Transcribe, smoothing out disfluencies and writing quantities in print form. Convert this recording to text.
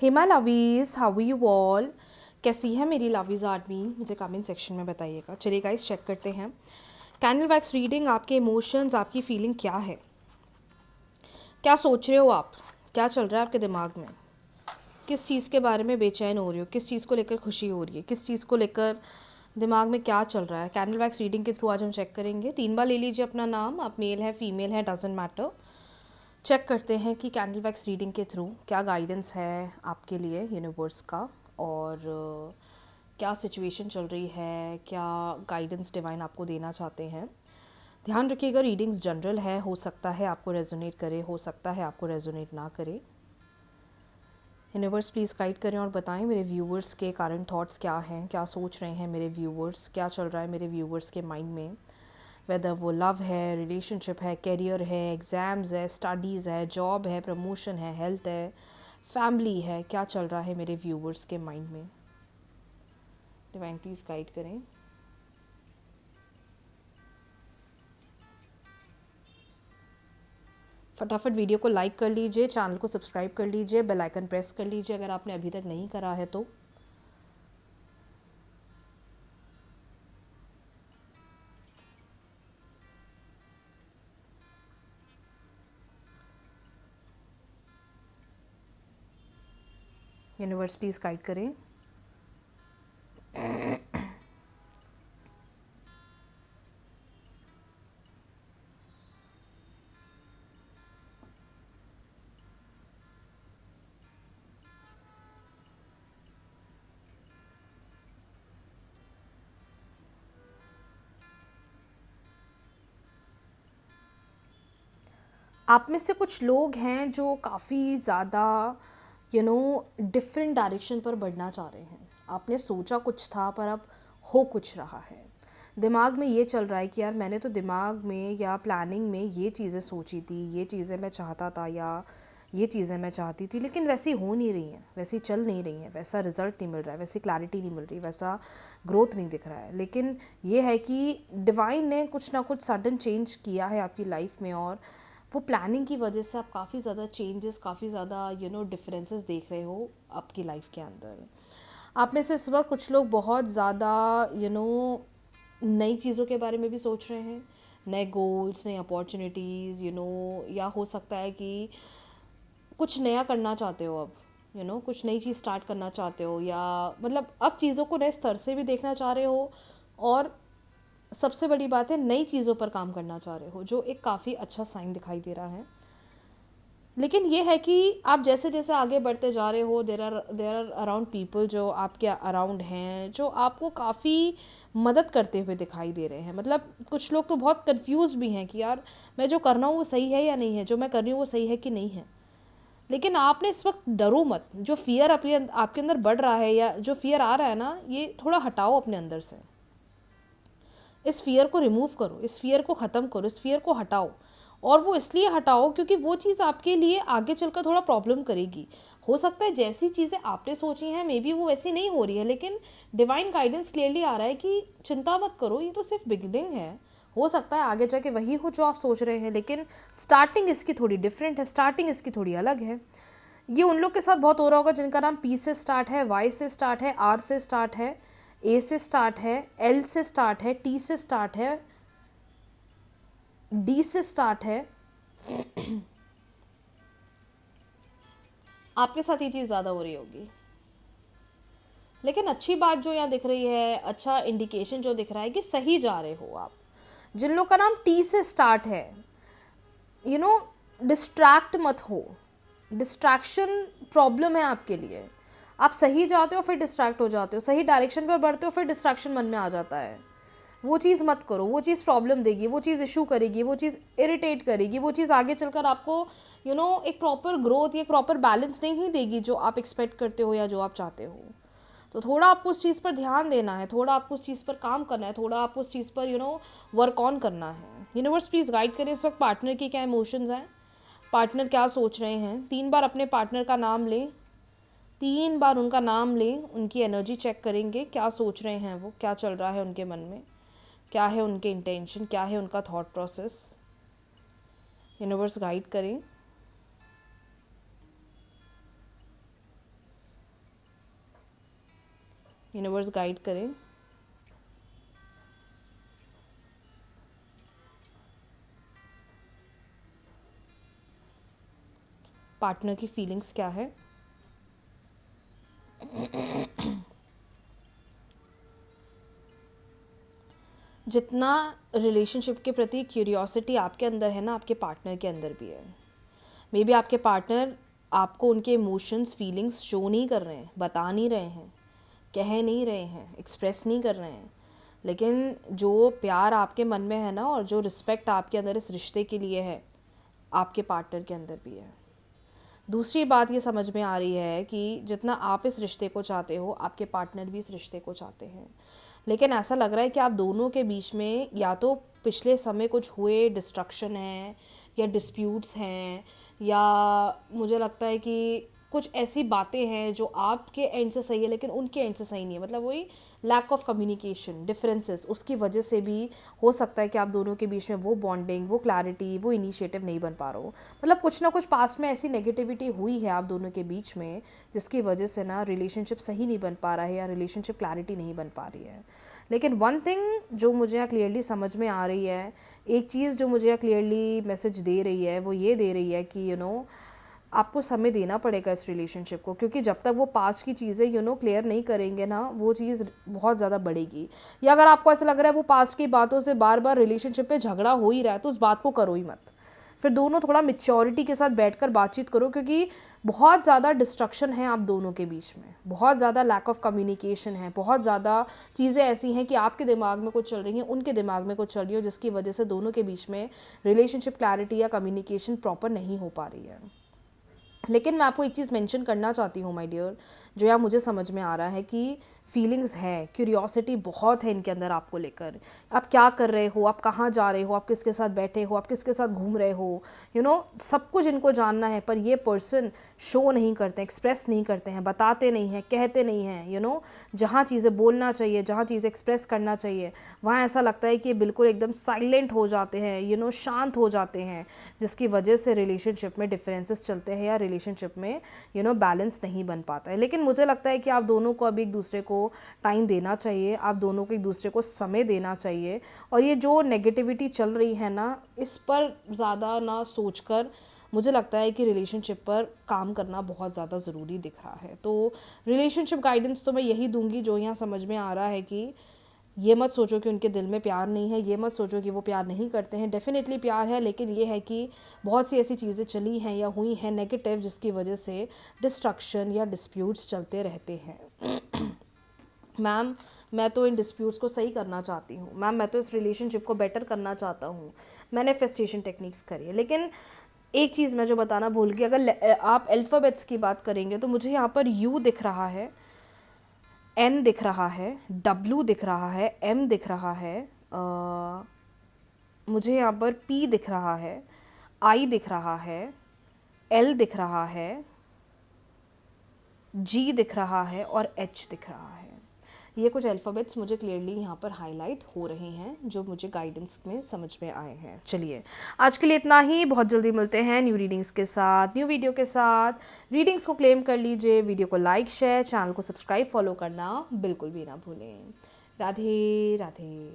Hey my lovies, how you all. कैसी है मेरी लवीज आदमी, मुझे कमेंट सेक्शन में बताइएगा। चलिए गाइस, चेक करते हैं कैंडल वैक्स रीडिंग। आपके इमोशंस, आपकी फीलिंग क्या है, क्या सोच रहे हो आप, क्या चल रहा है आपके दिमाग में, किस चीज़ के बारे में बेचैन हो रही हो, किस चीज़ को लेकर खुशी हो रही है, किस चीज़ को लेकर दिमाग में क्या चल रहा है। कैंडल वैक्स रीडिंग के थ्रू आज हम चेक करेंगे। 3 बार ले लीजिए अपना नाम, आप मेल है फीमेल है डजेंट मैटर। चेक करते हैं कि कैंडल वैक्स रीडिंग के थ्रू क्या गाइडेंस है आपके लिए यूनिवर्स का, और क्या सिचुएशन चल रही है, क्या गाइडेंस डिवाइन आपको देना चाहते हैं। ध्यान रखिएगा, रीडिंग्स जनरल है, हो सकता है आपको रेजोनेट करे, हो सकता है आपको रेजोनेट ना करे। यूनिवर्स प्लीज़ गाइड करें और बताएं मेरे व्यूवर्स के करंट थॉट्स क्या हैं, क्या सोच रहे हैं मेरे व्यूवर्स, क्या चल रहा है मेरे व्यूवर्स के माइंड में। वेदर वो लव है, रिलेशनशिप है, करियर है, एग्ज़ाम्स है, स्टडीज़ है, जॉब है, प्रमोशन है, हेल्थ है, फैमिली है, क्या चल रहा है मेरे व्यूवर्स के माइंड में। डिवाइन प्लीज़ गाइड करें। फटाफट वीडियो को लाइक कर लीजिए, चैनल को सब्सक्राइब कर लीजिए, बेल आइकन प्रेस कर लीजिए अगर आपने अभी तक नहीं करा है तो। यूनिवर्स प्लीज़ गाइड करें। आप में से कुछ लोग हैं जो काफ़ी ज़्यादा डिफरेंट डायरेक्शन पर बढ़ना चाह रहे हैं। आपने सोचा कुछ था पर अब हो कुछ रहा है। दिमाग में ये चल रहा है कि यार मैंने तो दिमाग में या प्लानिंग में ये चीज़ें सोची थी, ये चीज़ें मैं चाहता था या ये चीज़ें मैं चाहती थी, लेकिन वैसी हो नहीं रही हैं, वैसी चल नहीं रही हैं, वैसा रिज़ल्ट नहीं मिल रहा है, वैसी क्लैरिटी नहीं मिल रही, वैसा ग्रोथ नहीं दिख रहा है। लेकिन ये है कि डिवाइन ने कुछ ना कुछ सडन चेंज किया है आपकी लाइफ में, और वो प्लानिंग की वजह से आप काफ़ी ज़्यादा चेंजेस, काफ़ी ज़्यादा डिफरेंसेस देख रहे हो आपकी लाइफ के अंदर। आप में से इस वक्त कुछ लोग बहुत ज़्यादा नई चीज़ों के बारे में भी सोच रहे हैं, नए गोल्स, नई अपॉर्चुनिटीज़, या हो सकता है कि कुछ नया करना चाहते हो अब, कुछ नई चीज़ स्टार्ट करना चाहते हो, या मतलब अब चीज़ों को नए स्तर से भी देखना चाह रहे हो, और सबसे बड़ी बात है नई चीज़ों पर काम करना चाह रहे हो, जो एक काफ़ी अच्छा साइन दिखाई दे रहा है। लेकिन ये है कि आप जैसे जैसे आगे बढ़ते जा रहे हो, देर आर अराउंड पीपल जो आपके अराउंड हैं, जो आपको काफ़ी मदद करते हुए दिखाई दे रहे हैं। मतलब कुछ लोग तो बहुत कंफ्यूज भी हैं कि यार मैं जो कर रहा हूँ वो सही है या नहीं है, जो मैं कर रही हूँ वो सही है कि नहीं है। लेकिन आपने इस वक्त डरो मत। जो फियर आपके अंदर बढ़ रहा है, या जो फियर आ रहा है ना, ये थोड़ा हटाओ अपने अंदर से। इस फियर को रिमूव करो, इस फियर को ख़त्म करो, इस फियर को हटाओ। और वो इसलिए हटाओ क्योंकि वो चीज़ आपके लिए आगे चलकर थोड़ा प्रॉब्लम करेगी। हो सकता है जैसी चीज़ें आपने सोची हैं मे बी वो वैसी नहीं हो रही है, लेकिन डिवाइन गाइडेंस क्लियरली आ रहा है कि चिंता मत करो, ये तो सिर्फ बिगिनिंग है। हो सकता है आगे जाके वही हो जो आप सोच रहे हैं, लेकिन स्टार्टिंग इसकी थोड़ी डिफरेंट है, स्टार्टिंग इसकी थोड़ी अलग है। ये उन लोग के साथ बहुत हो रहा होगा जिनका नाम पी से स्टार्ट है, वाई से स्टार्ट है, आर से स्टार्ट है, ए से स्टार्ट है, एल से स्टार्ट है, टी से स्टार्ट है, डी से स्टार्ट है। आपके साथ ये चीज़ ज़्यादा हो रही होगी। लेकिन अच्छी बात जो यहाँ दिख रही है, अच्छा इंडिकेशन जो दिख रहा है कि सही जा रहे हो आप। जिन लोग का नाम टी से स्टार्ट है, डिस्ट्रैक्ट मत हो। डिस्ट्रैक्शन प्रॉब्लम है आपके लिए। आप सही जाते हो फिर डिस्ट्रैक्ट हो जाते हो, सही डायरेक्शन पर बढ़ते हो फिर डिस्ट्रैक्शन मन में आ जाता है। वो चीज़ मत करो, वो चीज़ प्रॉब्लम देगी, वो चीज़ इशू करेगी, वो चीज़ इरिटेट करेगी, वो चीज़ आगे चलकर आपको एक प्रॉपर ग्रोथ या प्रॉपर बैलेंस नहीं देगी जो आप एक्सपेक्ट करते हो या जो आप चाहते हो। तो थोड़ा आपको उस चीज़ पर ध्यान देना है, थोड़ा आपको उस चीज़ पर काम करना है, थोड़ा आपको उस चीज़ पर वर्क ऑन करना है। यूनिवर्स प्लीज़ गाइड करें इस वक्त पार्टनर के क्या इमोशंस हैं, पार्टनर क्या सोच रहे हैं। 3 बार अपने पार्टनर का नाम लें, 3 बार उनका नाम लें, उनकी एनर्जी चेक करेंगे, क्या सोच रहे हैं वो, क्या चल रहा है उनके मन में, क्या है उनके इंटेंशन, क्या है उनका थॉट प्रोसेस। यूनिवर्स गाइड करें। यूनिवर्स गाइड करें। पार्टनर की फीलिंग्स क्या है। जितना रिलेशनशिप के प्रति क्यूरियोसिटी आपके अंदर है ना, आपके पार्टनर के अंदर भी है। मे बी आपके पार्टनर आपको उनके इमोशंस फीलिंग्स शो नहीं कर रहे हैं, बता नहीं रहे हैं, कह नहीं रहे हैं, एक्सप्रेस नहीं कर रहे हैं, लेकिन जो प्यार आपके मन में है ना, और जो रिस्पेक्ट आपके अंदर इस रिश्ते के लिए है, आपके पार्टनर के अंदर भी है। दूसरी बात ये समझ में आ रही है कि जितना आप इस रिश्ते को चाहते हो, आपके पार्टनर भी इस रिश्ते को चाहते हैं, लेकिन ऐसा लग रहा है कि आप दोनों के बीच में या तो पिछले समय कुछ हुए डिस्ट्रक्शन है, या डिस्प्यूट्स हैं, या मुझे लगता है कि कुछ ऐसी बातें हैं जो आपके एंड से सही है लेकिन उनके एंड से सही नहीं है। मतलब वही लैक ऑफ कम्युनिकेशन, डिफरेंसेस, उसकी वजह से भी हो सकता है कि आप दोनों के बीच में वो बॉन्डिंग, वो क्लैरिटी, वो इनिशिएटिव नहीं बन पा रहा हो। मतलब कुछ ना कुछ पास्ट में ऐसी नेगेटिविटी हुई है आप दोनों के बीच में, जिसकी वजह से ना रिलेशनशिप सही नहीं बन पा रहा है, या रिलेशनशिप क्लैरिटी नहीं बन पा रही है। लेकिन वन थिंग जो मुझे यहाँ क्लियरली समझ में आ रही है, एक चीज़ जो मुझे यहाँ क्लियरली मैसेज दे रही है, वो ये दे रही है कि आपको समय देना पड़ेगा इस रिलेशनशिप को, क्योंकि जब तक वो पास्ट की चीज़ें क्लियर नहीं करेंगे ना, वो चीज़ बहुत ज़्यादा बढ़ेगी। या अगर आपको ऐसा लग रहा है वो पास्ट की बातों से बार बार रिलेशनशिप पे झगड़ा हो ही रहा है, तो उस बात को करो ही मत। फिर दोनों थोड़ा मैच्योरिटी के साथ बैठकर बातचीत करो, क्योंकि बहुत ज़्यादा डिस्ट्रक्शन है आप दोनों के बीच में, बहुत ज़्यादा लैक ऑफ कम्युनिकेशन है, बहुत ज़्यादा चीज़ें ऐसी हैं कि आपके दिमाग में कुछ चल रही हैं, उनके दिमाग में कुछ चल रही हो, जिसकी वजह से दोनों के बीच में रिलेशनशिप क्लैरिटी या कम्युनिकेशन प्रॉपर नहीं हो पा रही है। लेकिन मैं आपको एक चीज़ मेंशन करना चाहती हूँ माय डियर, जो यार मुझे समझ में आ रहा है कि फीलिंग्स है, क्यूरियोसिटी बहुत है इनके अंदर आपको लेकर। आप क्या कर रहे हो, आप कहाँ जा रहे हो, आप किसके साथ बैठे हो, आप किसके साथ घूम रहे हो, सब कुछ इनको जानना है। पर ये पर्सन शो नहीं करते, एक्सप्रेस नहीं करते हैं, बताते नहीं हैं, कहते नहीं हैं। जहाँ चीज़ें बोलना चाहिए, जहाँ चीज़ें एक्सप्रेस करना चाहिए, वहाँ ऐसा लगता है कि बिल्कुल एकदम साइलेंट हो जाते हैं, शांत हो जाते हैं, जिसकी वजह से रिलेशनशिप में डिफरेंसेस चलते हैं, या रिलेशनशिप में बैलेंस नहीं बन पाता है। लेकिन मुझे लगता है कि आप दोनों को अभी एक दूसरे को टाइम देना चाहिए, आप दोनों को एक दूसरे को समय देना चाहिए, और ये जो नेगेटिविटी चल रही है ना, इस पर ज़्यादा ना सोचकर मुझे लगता है कि रिलेशनशिप पर काम करना बहुत ज़्यादा ज़रूरी दिख रहा है। तो रिलेशनशिप गाइडेंस तो मैं यही दूंगी जो यहाँ समझ में आ रहा है कि ये मत सोचो कि उनके दिल में प्यार नहीं है, ये मत सोचो कि वो प्यार नहीं करते हैं, डेफिनेटली प्यार है, लेकिन ये है कि बहुत सी ऐसी चीज़ें चली हैं या हुई हैं नेगेटिव, जिसकी वजह से डिस्ट्रक्शन या डिस्प्यूट्स चलते रहते हैं। मैम, मैं तो इन डिस्प्यूट्स को सही करना चाहती हूँ, मैम मैं तो इस रिलेशनशिप को बेटर करना चाहता हूँ, मैनिफेस्टेशन टेक्निक्स करिए। लेकिन एक चीज़ मैं जो बताना भूल गई, अगर आप अल्फ़ाबेट्स की बात करेंगे तो मुझे यहाँ पर यू दिख रहा है, एन दिख रहा है, डब्ल्यू दिख रहा है, एम दिख रहा है, मुझे यहाँ पर पी दिख रहा है, आई दिख रहा है, एल दिख रहा है, जी दिख रहा है, और एच दिख रहा है। ये कुछ अल्फ़ाबेट्स मुझे क्लियरली यहाँ पर हाईलाइट हो रहे हैं, जो मुझे गाइडेंस में समझ में आए हैं। चलिए, आज के लिए इतना ही। बहुत जल्दी मिलते हैं न्यू रीडिंग्स के साथ, न्यू वीडियो के साथ। रीडिंग्स को क्लेम कर लीजिए, वीडियो को लाइक, शेयर, चैनल को सब्सक्राइब, फॉलो करना बिल्कुल भी ना भूलें। राधे राधे।